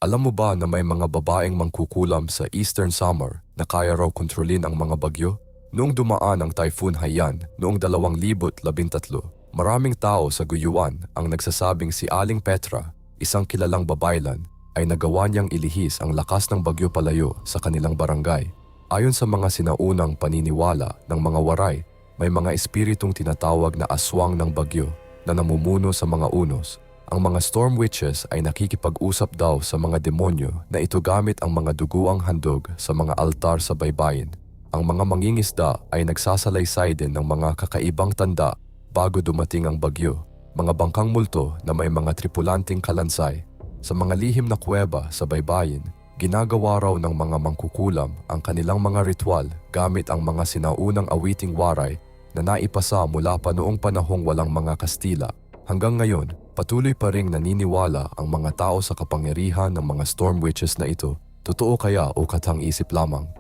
Alam mo ba na may mga babaeng mangkukulam sa Eastern Summer na kaya raw kontrolin ang mga bagyo? Noong dumaan ang Typhoon Haiyan noong 2013, maraming tao sa Guyuan ang nagsasabing si Aling Petra, isang kilalang babaylan, ay nagawa niyang ilihis ang lakas ng bagyo palayo sa kanilang barangay. Ayon sa mga sinaunang paniniwala ng mga waray, may mga espiritong tinatawag na aswang ng bagyo na namumuno sa mga unos. Ang mga storm witches ay nakikipag-usap daw sa mga demonyo na ito gamit ang mga duguang handog sa mga altar sa baybayin. Ang mga mangingisda ay nagsasalaysay din ng mga kakaibang tanda bago dumating ang bagyo. Mga bangkang multo na may mga tripulanting kalansay. Sa mga lihim na kuweba sa baybayin, ginagawa raw ng mga mangkukulam ang kanilang mga ritual gamit ang mga sinaunang awiting waray na naipasa mula pa noong panahong walang mga Kastila. Hanggang ngayon, patuloy pa ring naniniwala ang mga tao sa kapangyarihan ng mga storm witches na ito. Totoo kaya o katang-isip lamang?